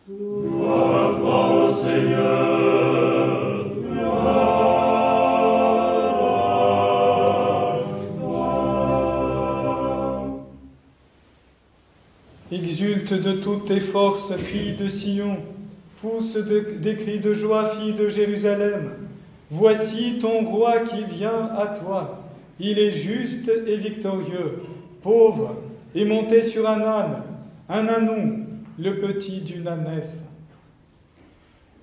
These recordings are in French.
Gloire à toi, ô Seigneur, Exulte de toutes tes forces, fille de Sion, pousse des cris de joie, fille de Jérusalem. Voici ton roi qui vient à toi. Il est juste et victorieux, pauvre et monté sur un ânon, le petit d'une ânesse.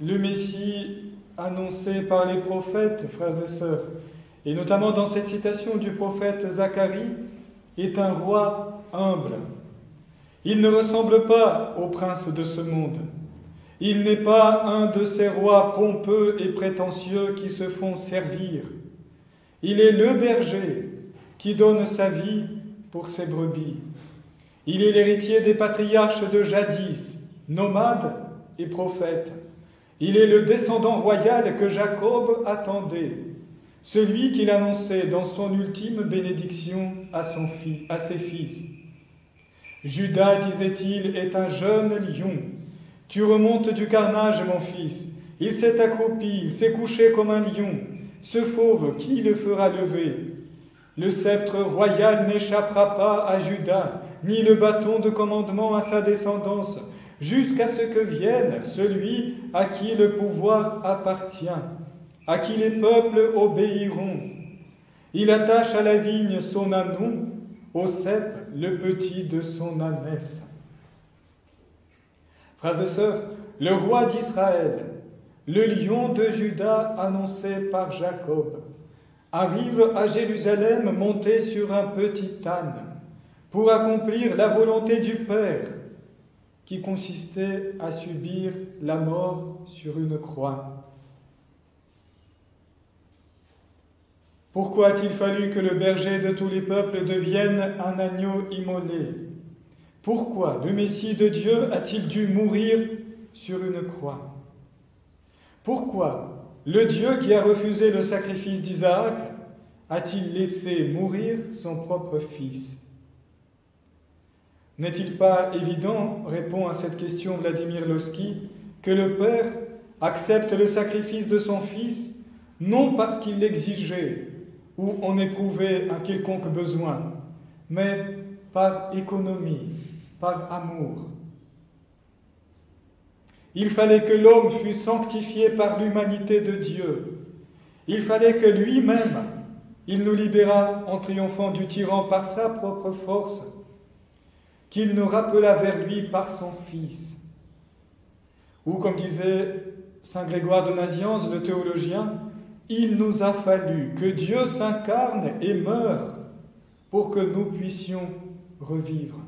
Le Messie annoncé par les prophètes, frères et sœurs, et notamment dans cette citation du prophète Zacharie, est un roi humble. Il ne ressemble pas au prince de ce monde. Il n'est pas un de ces rois pompeux et prétentieux qui se font servir. Il est le berger qui donne sa vie pour ses brebis. Il est l'héritier des patriarches de jadis, nomades et prophètes. Il est le descendant royal que Jacob attendait, celui qu'il annonçait dans son ultime bénédiction à ses fils. Judas, disait-il, est un jeune lion. Tu remontes du carnage, mon fils. Il s'est accroupi, il s'est couché comme un lion. Ce fauve, qui le fera lever? Le sceptre royal n'échappera pas à Judas, ni le bâton de commandement à sa descendance, jusqu'à ce que vienne celui à qui le pouvoir appartient, à qui les peuples obéiront. Il attache à la vigne son ânon, au cep le petit de son ânesse. Frères et sœurs, le roi d'Israël, le lion de Juda annoncé par Jacob, arrive à Jérusalem monté sur un petit âne pour accomplir la volonté du Père qui consistait à subir la mort sur une croix. Pourquoi a-t-il fallu que le berger de tous les peuples devienne un agneau immolé? Pourquoi le Messie de Dieu a-t-il dû mourir sur une croix? Pourquoi le Dieu qui a refusé le sacrifice d'Isaac a-t-il laissé mourir son propre fils? N'est-il pas évident, répond à cette question Vladimir Lossky, que le Père accepte le sacrifice de son Fils, non parce qu'il l'exigeait ou en éprouvait un quelconque besoin, mais par économie, par amour. Il fallait que l'homme fût sanctifié par l'humanité de Dieu. Il fallait que lui-même, il nous libérât en triomphant du tyran par sa propre force, qu'il nous rappela vers lui par son Fils. Ou comme disait saint Grégoire de Nazianze, le théologien, il nous a fallu que Dieu s'incarne et meure pour que nous puissions revivre.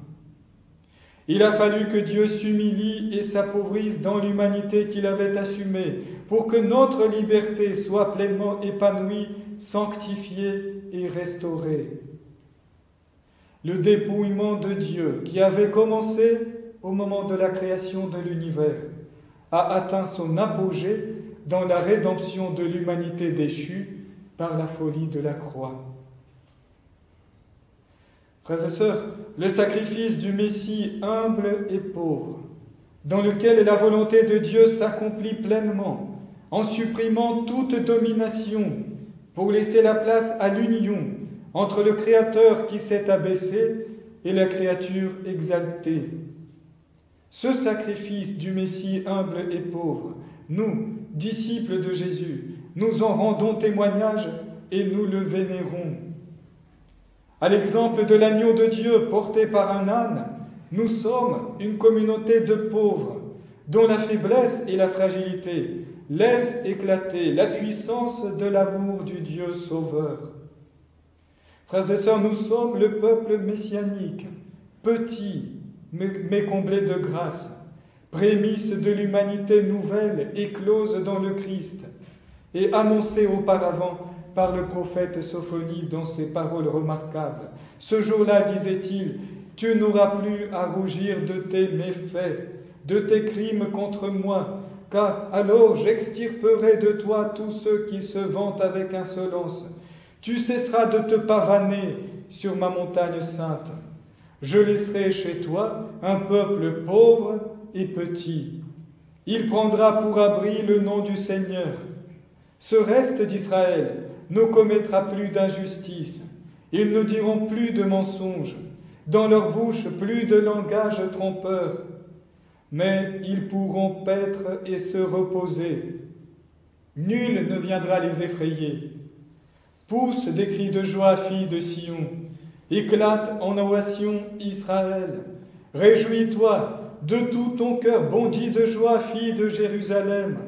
Il a fallu que Dieu s'humilie et s'appauvrisse dans l'humanité qu'il avait assumée pour que notre liberté soit pleinement épanouie, sanctifiée et restaurée. Le dépouillement de Dieu qui avait commencé au moment de la création de l'univers a atteint son apogée dans la rédemption de l'humanité déchue par la folie de la croix. Frères et sœurs, le sacrifice du Messie humble et pauvre, dans lequel la volonté de Dieu s'accomplit pleinement, en supprimant toute domination, pour laisser la place à l'union entre le Créateur qui s'est abaissé et la créature exaltée. Ce sacrifice du Messie humble et pauvre, nous, disciples de Jésus, nous en rendons témoignage et nous le vénérons. À l'exemple de l'agneau de Dieu porté par un âne, nous sommes une communauté de pauvres dont la faiblesse et la fragilité laissent éclater la puissance de l'amour du Dieu sauveur. Frères et sœurs, nous sommes le peuple messianique, petit mais comblé de grâce, prémisse de l'humanité nouvelle éclose dans le Christ et annoncée auparavant par le prophète Sophonie dans ses paroles remarquables. Ce jour-là, disait-il, tu n'auras plus à rougir de tes méfaits, de tes crimes contre moi, car alors j'extirperai de toi tous ceux qui se vantent avec insolence. Tu cesseras de te pavaner sur ma montagne sainte. Je laisserai chez toi un peuple pauvre et petit, Il prendra pour abri le nom du Seigneur. Ce reste d'Israël ne commettra plus d'injustice. Ils ne diront plus de mensonges, dans leur bouche plus de langage trompeur. Mais ils pourront paître et se reposer. Nul ne viendra les effrayer. Pousse des cris de joie, fille de Sion. Éclate en ovation, Israël. Réjouis-toi, de tout ton cœur bondis de joie, fille de Jérusalem.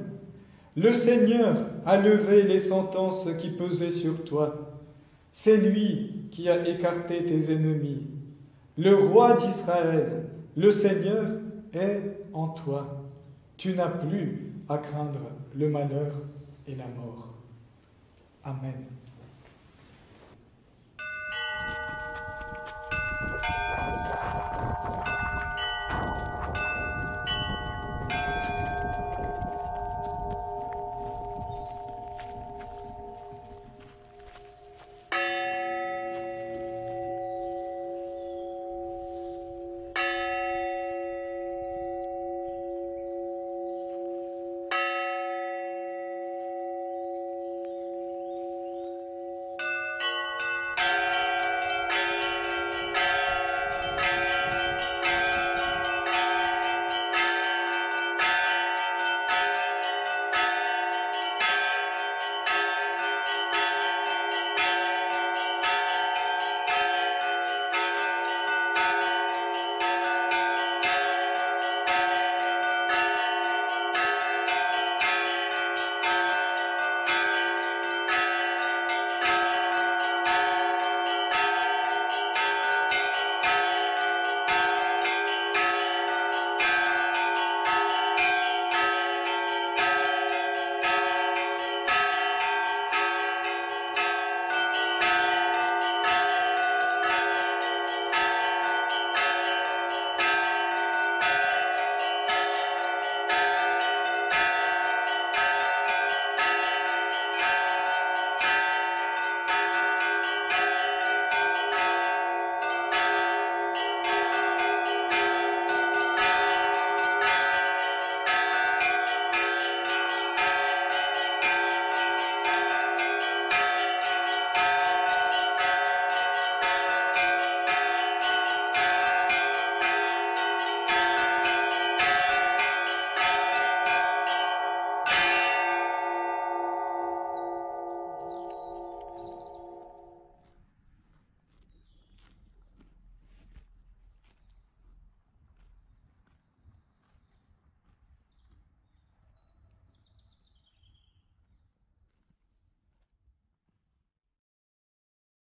Le Seigneur a levé les sentences qui pesaient sur toi. C'est lui qui a écarté tes ennemis. Le roi d'Israël, le Seigneur, est en toi. Tu n'as plus à craindre le malheur et la mort. Amen.